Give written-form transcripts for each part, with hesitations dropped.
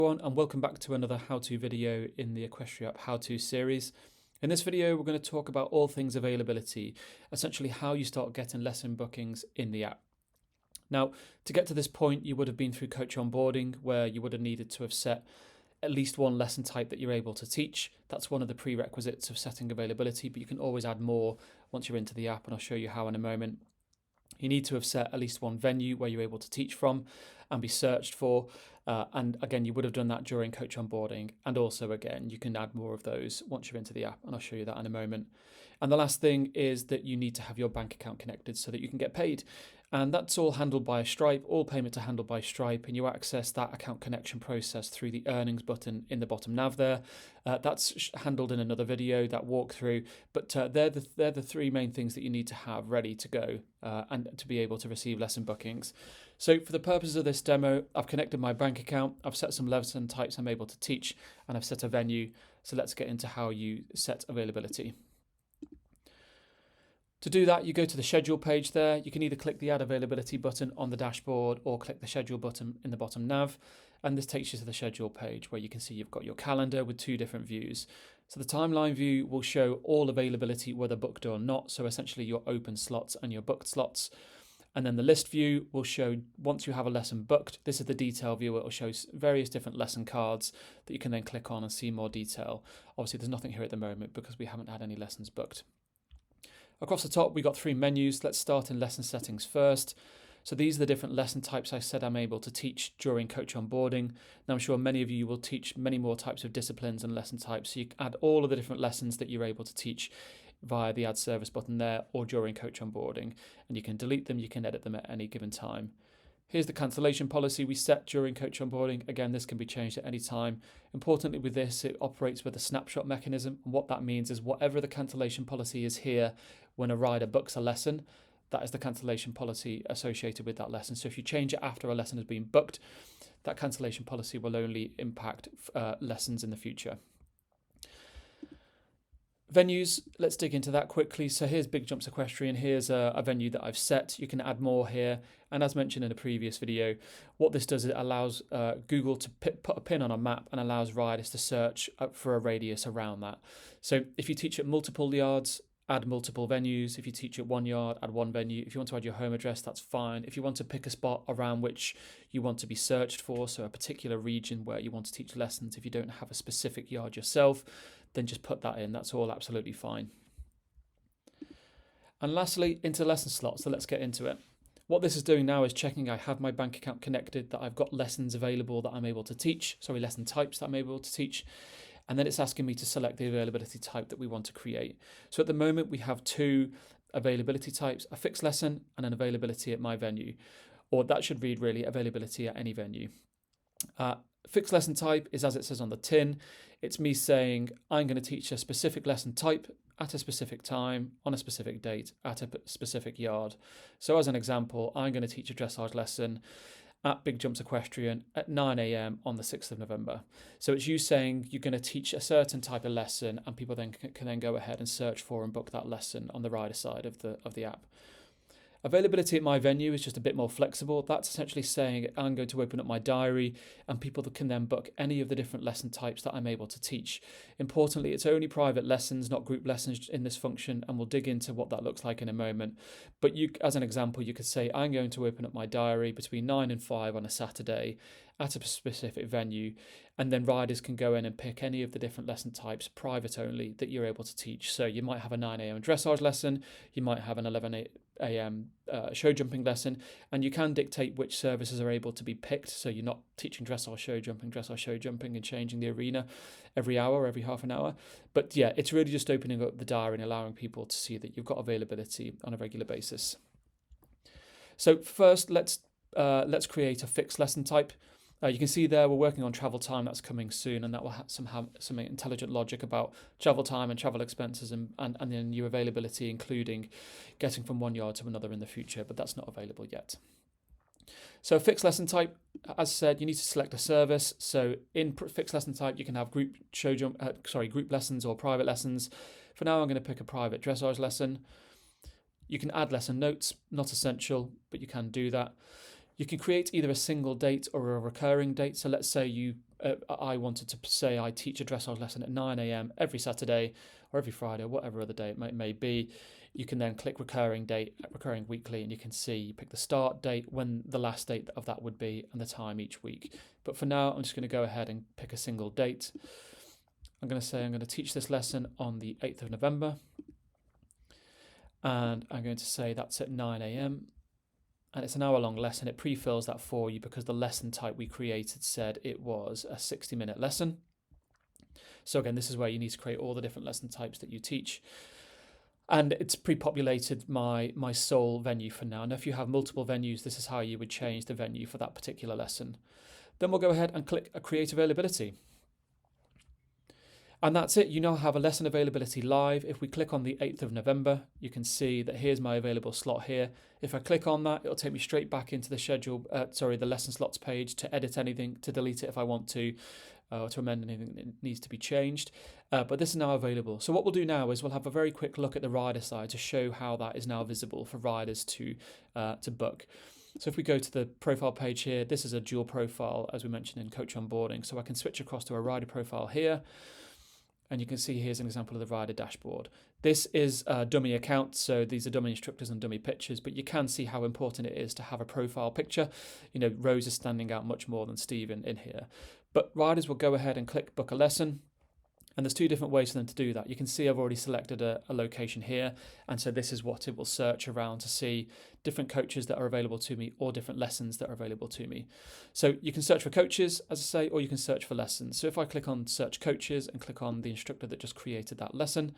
Everyone, and welcome back to another how-to video in the Equestria App how-to series. In this video, we're going to talk about all things availability, essentially how you start getting lesson bookings in the app. Now, to get to this point, you would have been through coach onboarding, where you would have needed to have set at least one lesson type that you're able to teach. That's one of the prerequisites of setting availability, but you can always add more once you're into the app, and I'll show you how in a moment. You need to have set at least one venue where you're able to teach from and be searched for. And again, you would have done that during coach onboarding. And also, again, you can add more of those once you're into the app, and I'll show you that in a moment. And the last thing is that you need to have your bank account connected so that you can get paid. And that's all handled by Stripe. All payments are handled by Stripe, and you access that account connection process through the earnings button in the bottom nav there. That's handled in another video, that walkthrough, but they're the three main things that you need to have ready to go and to be able to receive lesson bookings. So for the purposes of this demo, I've connected my bank account, I've set some lesson types I'm able to teach, and I've set a venue. So let's get into how you set availability. To do that, you go to the schedule page there. You can either click the add availability button on the dashboard or click the schedule button in the bottom nav. And this takes you to the schedule page where you can see you've got your calendar with two different views. So the timeline view will show all availability, whether booked or not. So essentially your open slots and your booked slots. And then the list view will show once you have a lesson booked. This is the detail view. It will show various different lesson cards that you can then click on and see more detail. Obviously, there's nothing here at the moment because we haven't had any lessons booked. Across the top, we've got three menus. Let's start in lesson settings first. So these are the different lesson types I said I'm able to teach during coach onboarding. Now I'm sure many of you will teach many more types of disciplines and lesson types. So you can add all of the different lessons that you're able to teach via the add service button there or during coach onboarding. And you can delete them, you can edit them at any given time. Here's the cancellation policy we set during coach onboarding. Again, this can be changed at any time. Importantly with this, it operates with a snapshot mechanism. And what that means is whatever the cancellation policy is here when a rider books a lesson, that is the cancellation policy associated with that lesson. So if you change it after a lesson has been booked, that cancellation policy will only impact lessons in the future. Venues, let's dig into that quickly. So here's Big Jumps Equestrian. Here's a venue that I've set. You can add more here. And as mentioned in a previous video, what this does is it allows Google to put a pin on a map and allows riders to search for a radius around that. So if you teach at multiple yards, add multiple venues. If you teach at 1 yard, add one venue. If you want to add your home address, that's fine. If you want to pick a spot around which you want to be searched for, so a particular region where you want to teach lessons, if you don't have a specific yard yourself, then just put that in. That's all absolutely fine. And lastly, into lesson slots. So let's get into it. What this is doing now is checking I have my bank account connected, that I've got lessons available that I'm able to teach, lesson types that I'm able to teach. And then it's asking me to select the availability type that we want to create. So at the moment, we have two availability types, a fixed lesson and an availability at my venue. Or that should read really availability at any venue. Fixed lesson type is as it says on the tin. It's me saying I'm going to teach a specific lesson type at a specific time, on a specific date, at a specific yard. So as an example, I'm going to teach a dressage lesson at Big Jumps Equestrian at 9 a.m. on the 6th of November. So it's you saying you're going to teach a certain type of lesson, and people then can then go ahead and search for and book that lesson on the rider side of the app. Availability at my venue is just a bit more flexible. That's essentially saying I'm going to open up my diary and people can then book any of the different lesson types that I'm able to teach. Importantly, it's only private lessons, not group lessons in this function, and we'll dig into what that looks like in a moment. But you, as an example, you could say I'm going to open up my diary between 9 and 5 on a Saturday at a specific venue, and then riders can go in and pick any of the different lesson types, private only, that you're able to teach. So you might have a 9 a.m. dressage lesson, you might have an 11 a.m. Show jumping lesson, and you can dictate which services are able to be picked. So you're not teaching dressage show jumping and changing the arena every hour, every half an hour. But yeah, it's really just opening up the diary and allowing people to see that you've got availability on a regular basis. So first, let's create a fixed lesson type. You can see there we're working on travel time. That's coming soon, and that will have some intelligent logic about travel time and travel expenses and then your availability, including getting from 1 yard to another in the future, but that's not available yet. So fixed lesson type, as I said, you need to select a service. So in fixed lesson type, you can have group lessons or private lessons. For now, I'm going to pick a private dressage lesson. You can add lesson notes, not essential, but you can do that. You can create either a single date or a recurring date. So let's say you I wanted to say I teach a dressage lesson at 9 a.m. every Saturday or every Friday or whatever other day it may be, you can then click recurring date, recurring weekly, and you can see, you pick the start date, when the last date of that would be, and the time each week. But for now, I'm just going to go ahead and pick a single date. I'm going to say I'm going to teach this lesson on the 8th of November. And I'm going to say that's at 9 a.m. And it's an hour-long lesson. It pre-fills that for you because the lesson type we created said it was a 60-minute lesson. So again, this is where you need to create all the different lesson types that you teach. And it's pre-populated my sole venue for now. Now, if you have multiple venues, this is how you would change the venue for that particular lesson. Then we'll go ahead and click Create Availability. And that's it. You now have a lesson availability live. If we click on the 8th of November, you can see that here's my available slot here. If I click on that, it'll take me straight back into the the lesson slots page to edit anything, to delete it if I want to amend anything that needs to be changed. But this is now available. So what we'll do now is we'll have a very quick look at the rider side to show how that is now visible for riders to book. So if we go to the profile page here, this is a dual profile, as we mentioned in Coach Onboarding. So I can switch across to a rider profile here. And you can see here's an example of the rider dashboard. This is a dummy account, so these are dummy instructors and dummy pictures, but you can see how important it is to have a profile picture. You know, Rose is standing out much more than Steve in here. But riders will go ahead and click book a lesson. And there's two different ways for them to do that. You can see I've already selected a location here. And so this is what it will search around to see different coaches that are available to me or different lessons that are available to me. So you can search for coaches, as I say, or you can search for lessons. So if I click on search coaches and click on the instructor that just created that lesson,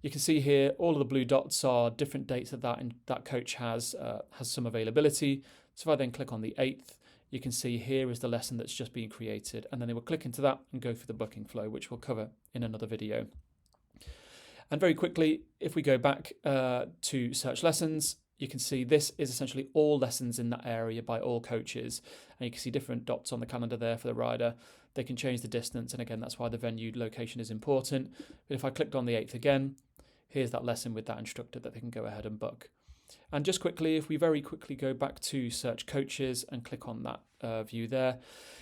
you can see here all of the blue dots are different dates that coach has some availability. So if I then click on the 8th, you can see here is the lesson that's just being created, and then they will click into that and go through the booking flow, which we'll cover in another video. And very quickly, if we go back to search lessons, you can see this is essentially all lessons in that area by all coaches, and you can see different dots on the calendar there for the rider. They can change the distance, and again, that's why the venue location is important. But if I clicked on the 8th again, here's that lesson with that instructor that they can go ahead and book. And just quickly, if we very quickly go back to search coaches and click on that view there,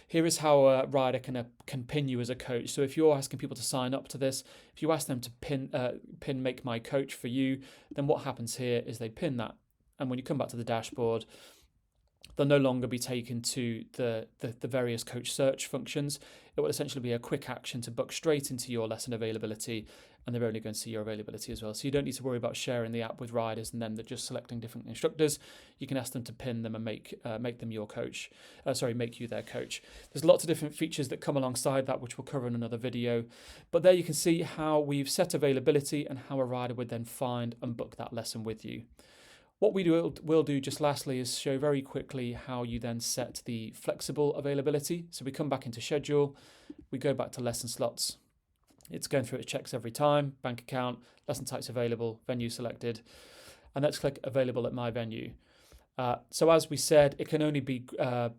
here is how a rider can pin you as a coach. So if you're asking people to sign up to this, if you ask them to pin make my coach for you, then what happens here is they pin that. And when you come back to the dashboard, they'll no longer be taken to the various coach search functions. It will essentially be a quick action to book straight into your lesson availability, and they're only going to see your availability as well. So you don't need to worry about sharing the app with riders and then they're just selecting different instructors. You can ask them to pin them and make them your coach. Make you their coach. There's lots of different features that come alongside that, which we'll cover in another video. But there you can see how we've set availability and how a rider would then find and book that lesson with you. What we will do just lastly is show very quickly how you then set the flexible availability. So we come back into schedule, we go back to lesson slots. It's going through its checks every time, bank account, lesson types available, venue selected, and let's click available at my venue. So as we said, it can only be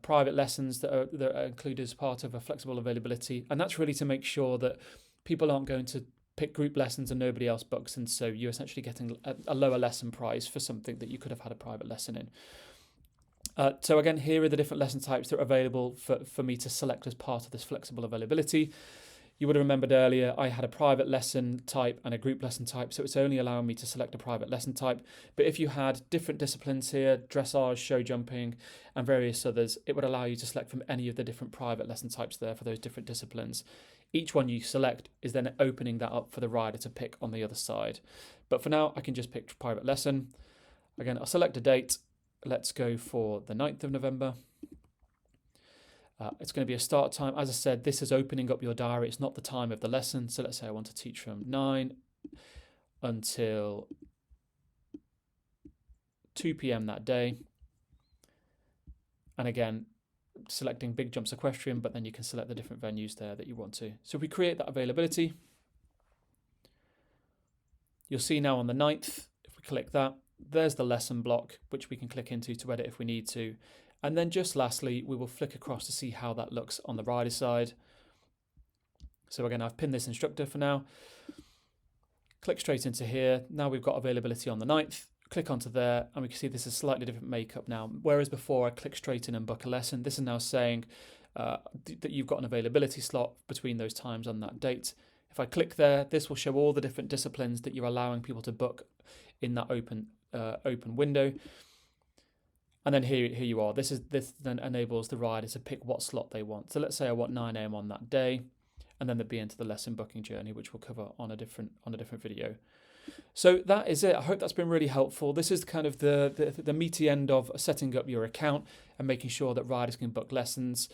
private lessons that are included as part of a flexible availability, and that's really to make sure that people aren't going to pick group lessons and nobody else books, and so you're essentially getting a lower lesson price for something that you could have had a private lesson in. So again, here are the different lesson types that are available for me to select as part of this flexible availability. You would have remembered earlier I had a private lesson type and a group lesson type, so it's only allowing me to select a private lesson type. But if you had different disciplines here, dressage, show jumping, and various others, it would allow you to select from any of the different private lesson types there for those different disciplines. Each one you select is then opening that up for the rider to pick on the other side. But for now, I can just pick private lesson. Again, I'll select a date. Let's go for the 9th of November. It's going to be a start time. As I said, this is opening up your diary. It's not the time of the lesson. So let's say I want to teach from 9 until 2 p.m. that day. And again, selecting Big Jumps Equestrian, but then you can select the different venues there that you want to. So if we create that availability, you'll see now on the 9th, if we click that, there's the lesson block, which we can click into to edit if we need to. And then just lastly, we will flick across to see how that looks on the rider side. So again, I've pinned this instructor for now. Click straight into here. Now we've got availability on the 9th. Click onto there, and we can see this is slightly different makeup now. Whereas before I click straight in and book a lesson, this is now saying that you've got an availability slot between those times on that date. If I click there, this will show all the different disciplines that you're allowing people to book in that open window. And then here you are. This then enables the rider to pick what slot they want. So let's say I want 9 a.m. on that day, and then they'd be into the lesson booking journey, which we'll cover on a different video. So that is it. I hope that's been really helpful. This is kind of the meaty end of setting up your account and making sure that riders can book lessons.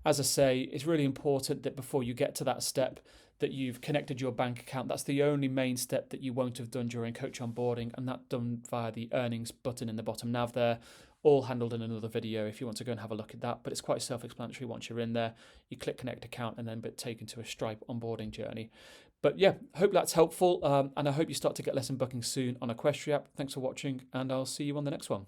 As I say, it's really important that before you get to that step, that you've connected your bank account. That's the only main step that you won't have done during coach onboarding, and that's done via the earnings button in the bottom nav there, all handled in another video if you want to go and have a look at that. But it's quite self-explanatory. Once you're in there, you click connect account and then taken to a Stripe onboarding journey. But yeah, hope that's helpful, and I hope you start to get lesson booking soon on Equestria app. Thanks for watching, and I'll see you on the next one.